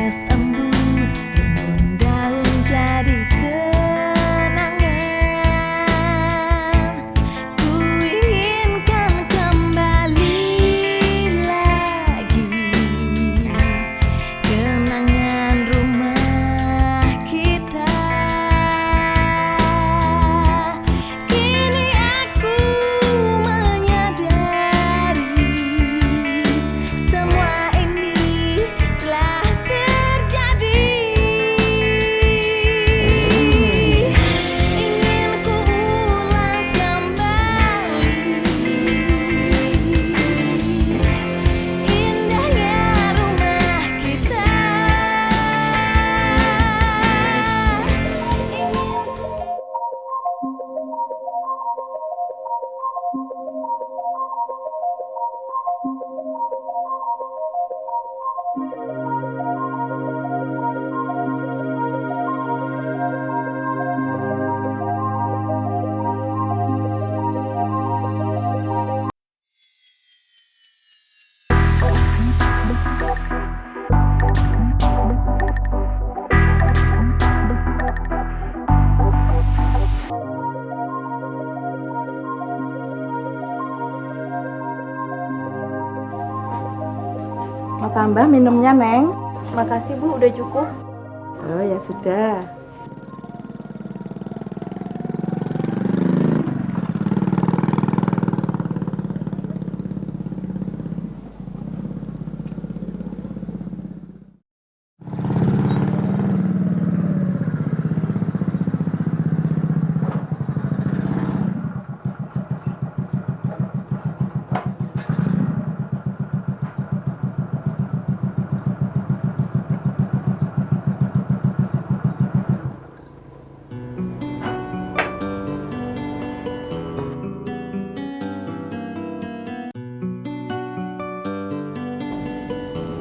Menetes embun, rimbun daun jadi kenangan. Ku inginkan kembali lagi kenangan rumah kita. Kini aku menyadari semua ini telah terjadi. Ingin ku ulang kembali indahnya rumah kita. Ingin ku Mau tambah minumnya, Neng? Makasih Bu, udah cukup. Oh ya sudah.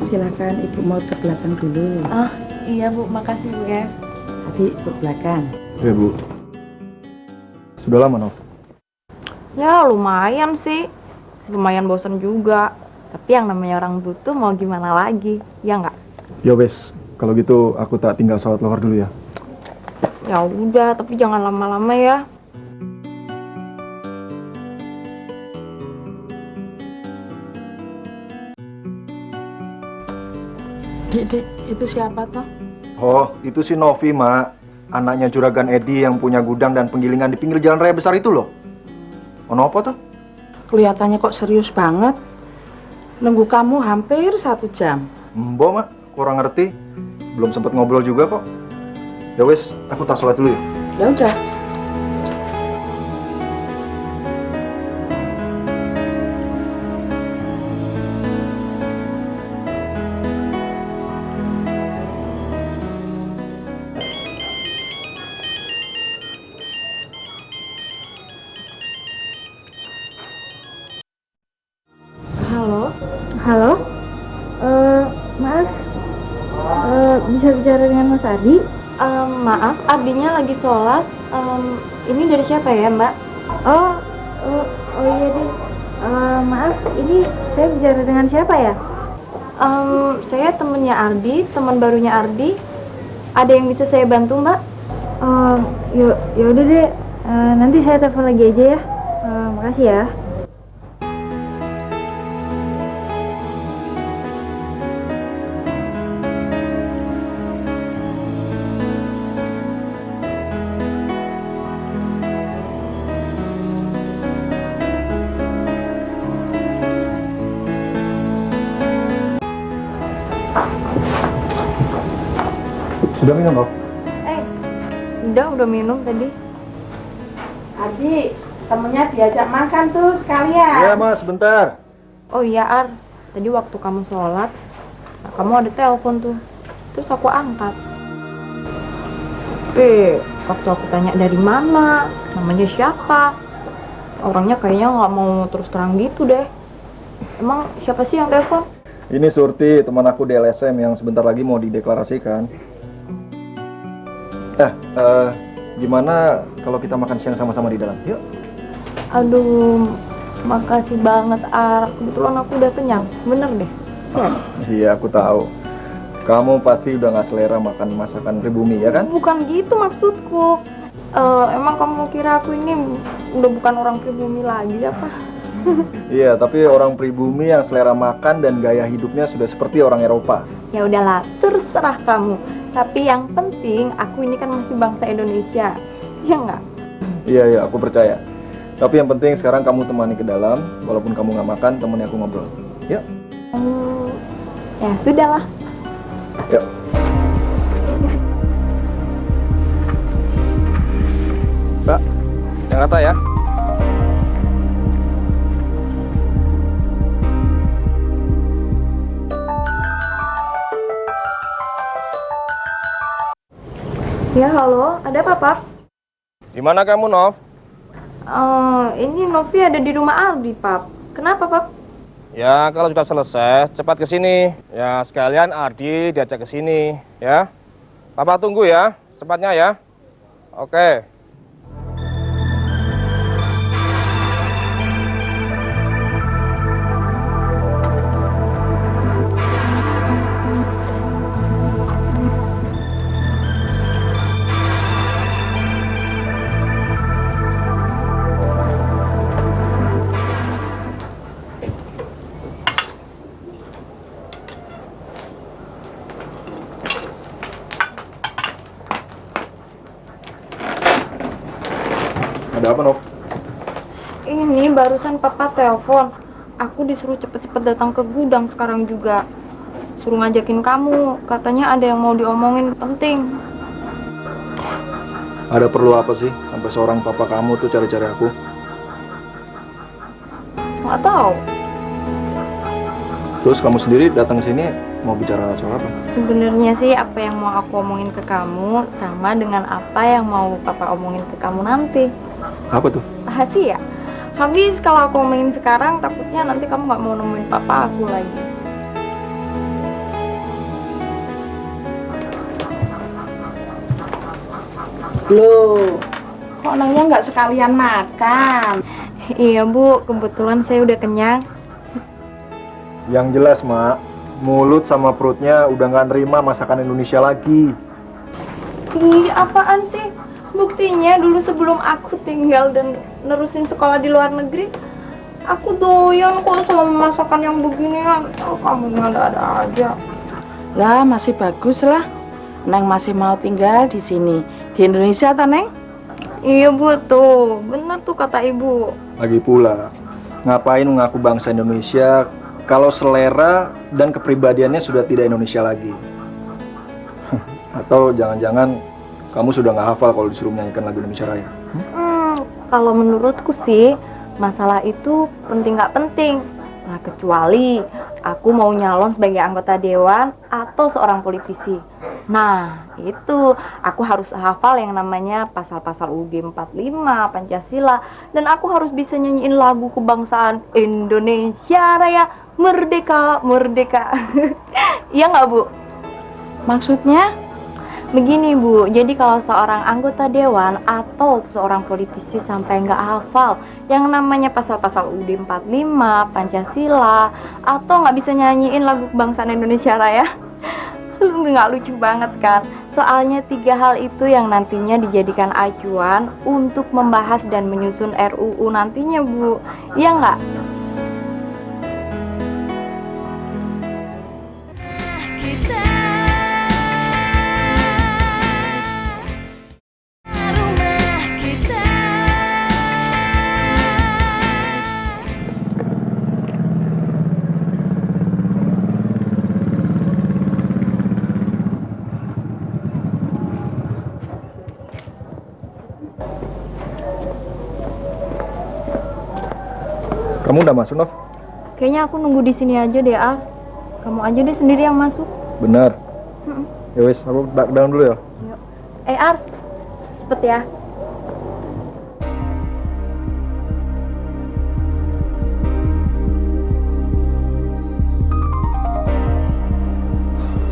Silakan Ibu mau ke belakang dulu. Ah, iya Bu, makasih Bu ya. Adik ke belakang. Ya Bu. Sudah lama, Nov? Ya lumayan sih, lumayan bosen juga. Tapi yang namanya orang butuh mau gimana lagi, ya nggak? Ya wes, kalau gitu aku tak tinggal sholat lohar dulu ya. Ya udah, tapi jangan lama-lama ya. Dik, itu siapa toh? Oh, itu si Novi, Mak. Anaknya Juragan Edi yang punya gudang dan penggilingan di pinggir jalan raya besar itu loh. Ono apa tuh? Kelihatannya kok serius banget. Nunggu kamu hampir 1 jam. Mbok, Mak. Kurang ngerti. Belum sempat ngobrol juga kok. Ya wes, aku tak sholat dulu ya. Ya udah. Halo? Halo? Maaf, bisa bicara dengan Mas Ardi? Maaf, Ardinya lagi sholat. Ini dari siapa ya Mbak? Oh iya deh. Maaf, ini saya bicara dengan siapa ya? Saya temennya Ardi, teman barunya Ardi. Ada yang bisa saya bantu Mbak? Ya udah deh. Nanti saya telepon lagi aja ya. Makasih ya. Sudah minum, Nov? Udah minum tadi. Adik, temennya diajak makan tuh sekalian. Iya, Mas, sebentar. Oh iya Ar, tadi waktu kamu sholat, kamu ada telepon tuh, terus aku angkat. Waktu aku tanya dari mana, namanya siapa, orangnya kayaknya nggak mau terus terang gitu deh. Emang siapa sih yang telepon? Ini Surti, teman aku di LSM yang sebentar lagi mau dideklarasikan. Gimana kalau kita makan siang sama-sama di dalam? Yuk. Aduh, makasih banget Ar. Kebetulan aku udah kenyang, bener deh. Siap. Iya, aku tahu. Kamu pasti udah nggak selera makan masakan pribumi, ya kan? Bukan gitu maksudku. Emang kamu kira aku ini udah bukan orang pribumi lagi apa? Iya, tapi orang pribumi yang selera makan dan gaya hidupnya sudah seperti orang Eropa. Ya udahlah, terserah kamu. Tapi yang penting aku ini kan masih bangsa Indonesia. Ya nggak? Iya, aku percaya. Tapi yang penting sekarang kamu temani ke dalam. Walaupun kamu nggak makan, temani aku ngobrol. Ya? Ya sudahlah. Yuk. Mbak, Jakarta ya. Ya halo, ada apa Pak? Di mana kamu, Nov? Ini Novi ada di rumah Aldi Pak. Kenapa Pak? Ya, kalau sudah selesai, cepat ke sini. Ya, sekalian Ardi diajak ke sini, ya. Papa tunggu ya, cepatnya ya. Oke. Ada apa, Nov? Ini barusan Papa telepon. Aku disuruh cepet-cepet datang ke gudang sekarang juga. Suruh ngajakin kamu. Katanya ada yang mau diomongin penting. Ada perlu apa sih sampai seorang papa kamu tuh cari-cari aku? Nggak tahu. Terus kamu sendiri datang ke sini mau bicara soal apa? Sebenarnya sih apa yang mau aku omongin ke kamu sama dengan apa yang mau Papa omongin ke kamu nanti. Apa tuh? Rahasia. Habis kalau aku omongin sekarang takutnya nanti kamu nggak mau nemuin Papa aku lagi. Loh, kok nanya nggak sekalian makan? Iya Bu, kebetulan saya udah kenyang. Yang jelas, Mak, mulut sama perutnya udah nggak nerima masakan Indonesia lagi. Ih, apaan sih? Buktinya dulu sebelum aku tinggal dan nerusin sekolah di luar negeri, aku doyan kok sama masakan yang beginian. Oh, kamu ada aja. Lah, masih bagus lah. Neng masih mau tinggal di sini. Di Indonesia, ta, Neng? Iya Bu, tuh. Bener tuh kata Ibu. Lagi pula, ngapain mengaku bangsa Indonesia kalau selera dan kepribadiannya sudah tidak Indonesia lagi? Atau jangan-jangan kamu sudah nggak hafal kalau disuruh menyanyikan lagu Indonesia Raya? Kalau menurutku sih, masalah itu penting nggak penting. Nah, kecuali aku mau nyalon sebagai anggota dewan atau seorang politisi. Nah, itu aku harus hafal yang namanya pasal-pasal UUD 45, Pancasila, dan aku harus bisa nyanyiin lagu kebangsaan Indonesia Raya, Merdeka, Merdeka. Iya nggak, Bu? Maksudnya? Begini Bu, jadi kalau seorang anggota dewan atau seorang politisi sampai nggak hafal yang namanya pasal-pasal UUD 45, Pancasila, atau nggak bisa nyanyiin lagu kebangsaan Indonesia Raya, nggak lucu banget kan? Soalnya 3 hal itu yang nantinya dijadikan acuan untuk membahas dan menyusun RUU nantinya Bu, iya nggak? Kamu udah masuk, Nov? Kayaknya aku nunggu di sini aja deh, Al. Kamu aja deh sendiri yang masuk. Benar. Ya wes, aku ke dalam dulu ya. Yuk. Ar, cepet ya.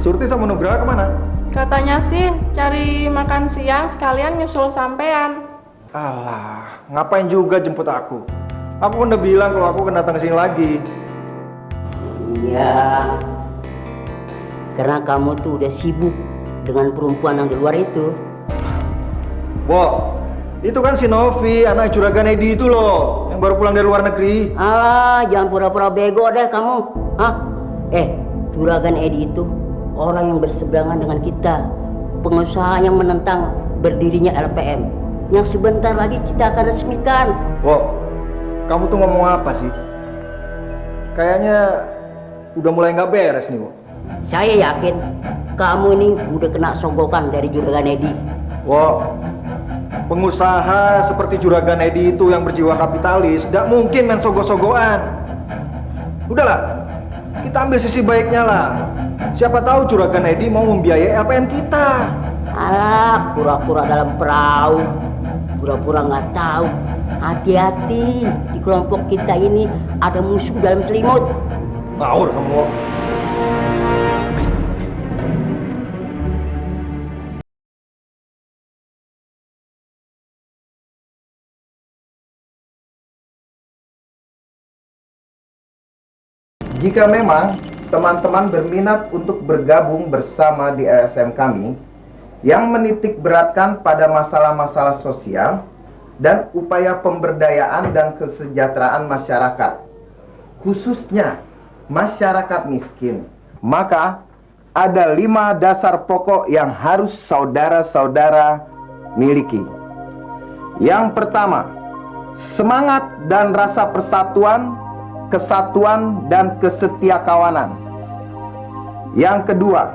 Surti sama Nugraha kemana? Katanya sih cari makan siang sekalian nyusul sampean. Alah, ngapain juga jemput aku? Aku udah bilang kalau aku akan datang ke sini lagi. Iya. Karena kamu tuh udah sibuk dengan perempuan yang di luar itu. Wo, itu kan si Novi, anak Juragan Edi itu loh, yang baru pulang dari luar negeri. Alah, jangan pura-pura bego deh kamu. Hah? Juragan Edi itu orang yang berseberangan dengan kita, pengusaha yang menentang berdirinya LPM, yang sebentar lagi kita akan resmikan. Wo, kamu tuh ngomong apa sih? Kayaknya udah mulai nggak beres nih, Wo. Saya yakin kamu ini udah kena sogokan dari Juragan Edi. Wo, pengusaha seperti Juragan Edi itu yang berjiwa kapitalis, nggak mungkin main sogo-sogoan. Udahlah, kita ambil sisi baiknya lah. Siapa tahu Juragan Edi mau membiayai LPM kita. Alah, pura-pura dalam perahu, pura-pura nggak tahu. Hati-hati, di kelompok kita ini ada musuh dalam selimut. Ngawur kamu, Wo. Jika memang teman-teman berminat untuk bergabung bersama di LSM kami yang menitik beratkan pada masalah-masalah sosial dan upaya pemberdayaan dan kesejahteraan masyarakat, khususnya masyarakat miskin, maka ada 5 dasar pokok yang harus saudara-saudara miliki. Yang pertama, semangat dan rasa persatuan, kesatuan dan kesetiakawanan. Yang kedua,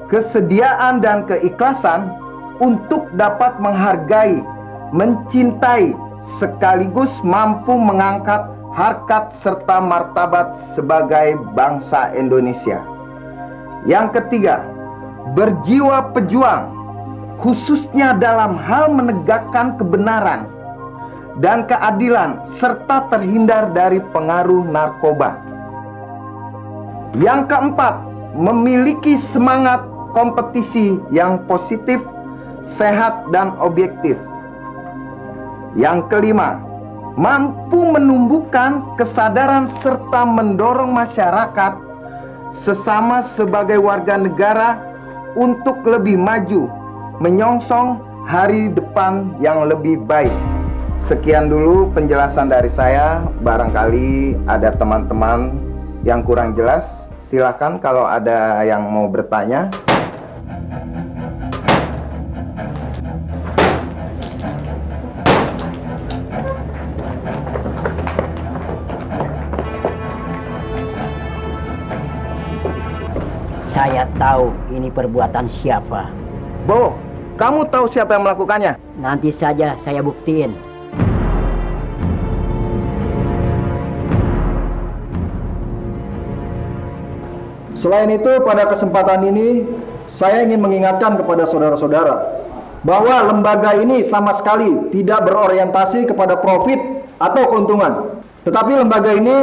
kesediaan dan keikhlasan untuk dapat menghargai, mencintai, sekaligus mampu mengangkat harkat serta martabat sebagai bangsa Indonesia. Yang ketiga, berjiwa pejuang, khususnya dalam hal menegakkan kebenaran dan keadilan serta terhindar dari pengaruh narkoba. Yang keempat, memiliki semangat kompetisi yang positif, sehat dan objektif. Yang kelima, mampu menumbuhkan kesadaran serta mendorong masyarakat sesama sebagai warga negara untuk lebih maju, menyongsong hari depan yang lebih baik. Sekian dulu penjelasan dari saya. Barangkali ada teman-teman yang kurang jelas, silakan kalau ada yang mau bertanya. Saya tahu ini perbuatan siapa. Bo, kamu tahu siapa yang melakukannya? Nanti saja saya buktiin. Selain itu, pada kesempatan ini saya ingin mengingatkan kepada saudara-saudara bahwa lembaga ini sama sekali tidak berorientasi kepada profit atau keuntungan. Tetapi lembaga ini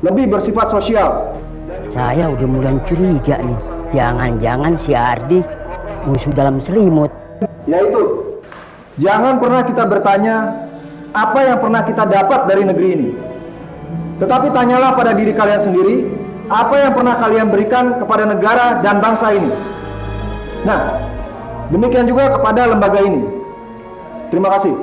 lebih bersifat sosial. Saya udah mulai curiga nih. Jangan-jangan si Ardi musuh dalam selimut. Yaitu, jangan pernah kita bertanya apa yang pernah kita dapat dari negeri ini. Tetapi tanyalah pada diri kalian sendiri, apa yang pernah kalian berikan kepada negara dan bangsa ini. Nah, demikian juga kepada lembaga ini. Terima kasih.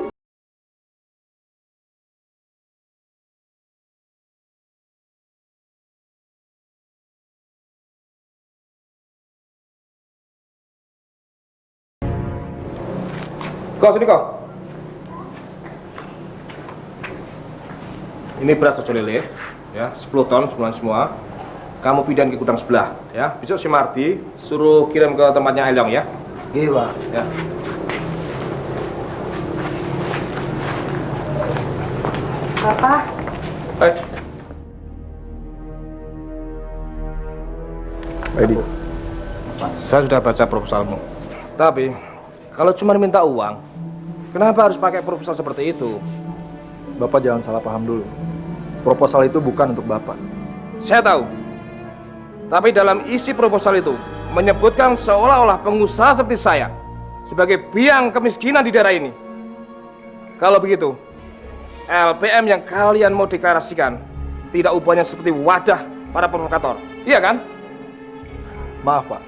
Kau sini kau. Ini beras sojo lele, ya 10 ton semuanya semua. Kamu pindahin ke gudang sebelah, ya. Besok si Mardi suruh kirim ke tempatnya Elong, ya. Iya, Pak. Ya. Bapak, Edi, saya sudah baca proposalmu. Tapi kalau cuma minta uang, kenapa harus pakai proposal seperti itu? Bapak jangan salah paham dulu. Proposal itu bukan untuk Bapak. Saya tahu. Tapi dalam isi proposal itu menyebutkan seolah-olah pengusaha seperti saya sebagai biang kemiskinan di daerah ini. Kalau begitu, LPM yang kalian mau deklarasikan tidak ubahnya seperti wadah para provokator. Iya kan? Maaf Pak,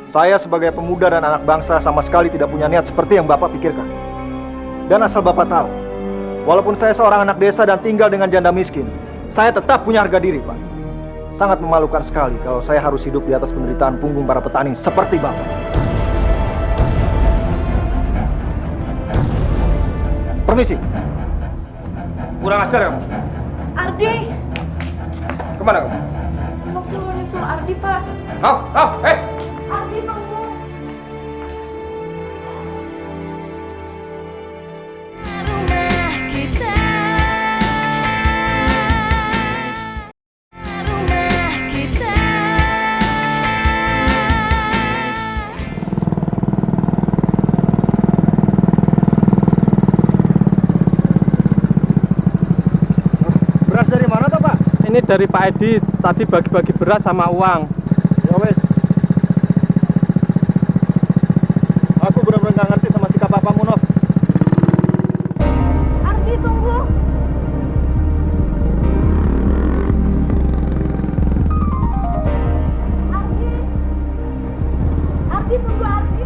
saya sebagai pemuda dan anak bangsa sama sekali tidak punya niat seperti yang Bapak pikirkan. Dan asal Bapak tahu, walaupun saya seorang anak desa dan tinggal dengan janda miskin, saya tetap punya harga diri, Pak. Sangat memalukan sekali kalau saya harus hidup di atas penderitaan punggung para petani seperti Bapak. Permisi. Kurang ajar kamu. Ardi, Kemana kamu? Novel mau nyusul Ardi, Pak. Ardi, tunggu. Rumah kita, rumah kita. Beras dari mana toh, Pak? Ini dari Pak Edi, tadi bagi-bagi beras sama uang. Ya wes. Aku benar-benar nggak ngerti sama sikap papamu, Nov. Ardi, tunggu. Ardi. Ardi, tunggu, Ardi.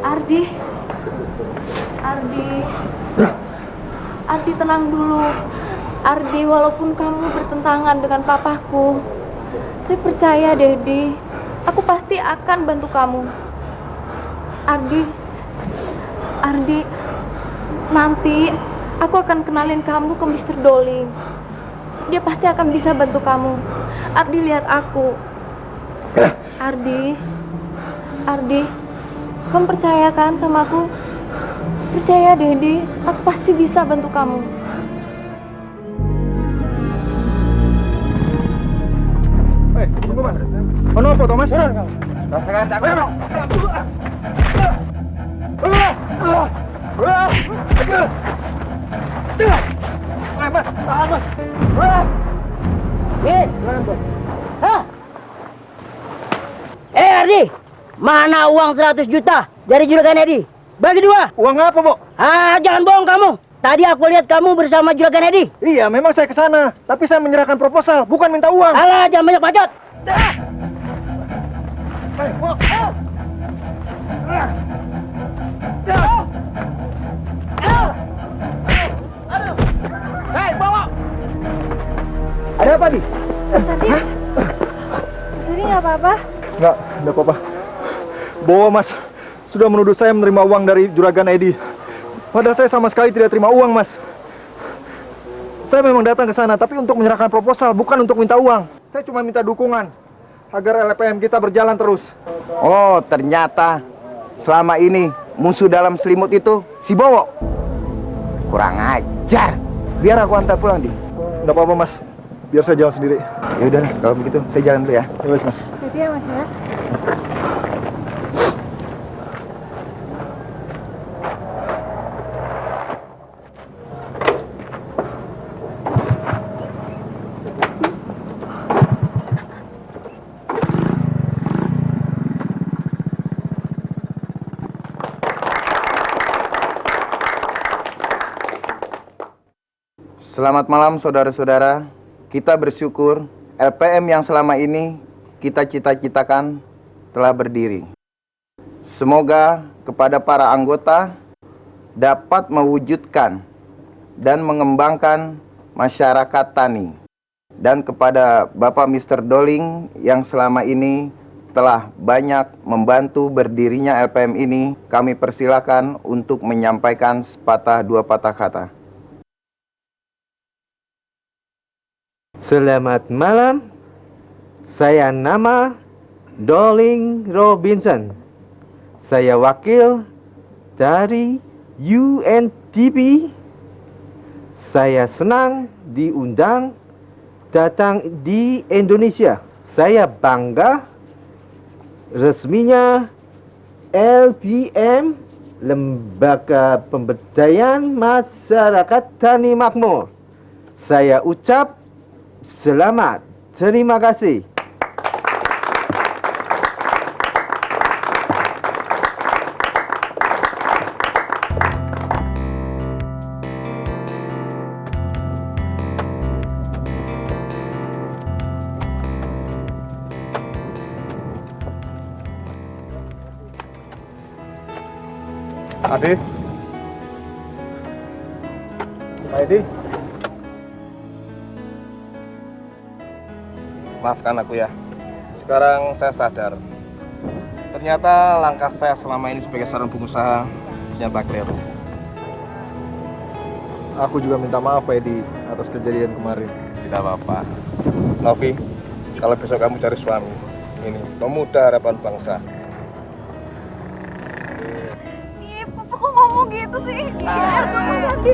Ardi. Ardi. Ardi, tenang dulu. Ardi, walaupun kamu bertentangan dengan papaku, saya percaya, Dedi, aku pasti akan bantu kamu. Ardi. Ardi, nanti aku akan kenalin kamu ke Mr. Doling. Dia pasti akan bisa bantu kamu. Ardi, lihat aku. Ardi. Ardi, kamu percaya kan sama aku? Percaya, Dedi, aku pasti bisa bantu kamu. Tunggu Mas. Mana foto Mas? Mas, tahan Mas. Ardi, mana uang 100 juta dari Juragan Edi? Bagi dua. Uang apa, Bu? Jangan bohong kamu. Tadi aku lihat kamu bersama Juragan Edi. Iya, memang saya ke sana, tapi saya menyerahkan proposal, bukan minta uang. Alah, jangan banyak bacot. Ada apa, Di? Mas Ardi? Mas Ardi nggak apa-apa? Enggak apa-apa. Bowo, Mas, sudah menuduh saya menerima uang dari Juragan Edi. Padahal saya sama sekali tidak terima uang, Mas. Saya memang datang ke sana, tapi untuk menyerahkan proposal, bukan untuk minta uang. Saya cuma minta dukungan agar LPM kita berjalan terus. Oh, ternyata selama ini musuh dalam selimut itu si Bowo. Kurang ajar. Biar aku antar pulang, Di. Enggak apa-apa, Mas. Biar saya jalan sendiri. Ya udah, kalau begitu saya jalan dulu ya. Ya wes, Mas. Jadi ya, Mas ya. Selamat malam saudara-saudara. Kita bersyukur LPM yang selama ini kita cita-citakan telah berdiri. Semoga kepada para anggota dapat mewujudkan dan mengembangkan masyarakat tani. Dan kepada Bapak Mr. Doling yang selama ini telah banyak membantu berdirinya LPM ini, kami persilakan untuk menyampaikan sepatah dua patah kata. Selamat malam. Saya nama Doling Robinson. Saya wakil dari UNDP Saya senang diundang datang di Indonesia. Saya bangga resminya LPM, Lembaga Pemberdayaan Masyarakat Tani Makmur. Saya ucap selamat. Terima kasih. Adi. Pak Edi. Maafkan aku ya. Sekarang saya sadar. Ternyata langkah saya selama ini sebagai seorang pengusaha ternyata keliru. Aku juga minta maaf Pak Edi atas kejadian kemarin. Tidak apa-apa. Novi, kalau besok kamu cari suami, ini pemuda harapan bangsa. Ih, Papa kok ngomong gitu sih? Iya, Papa ganti.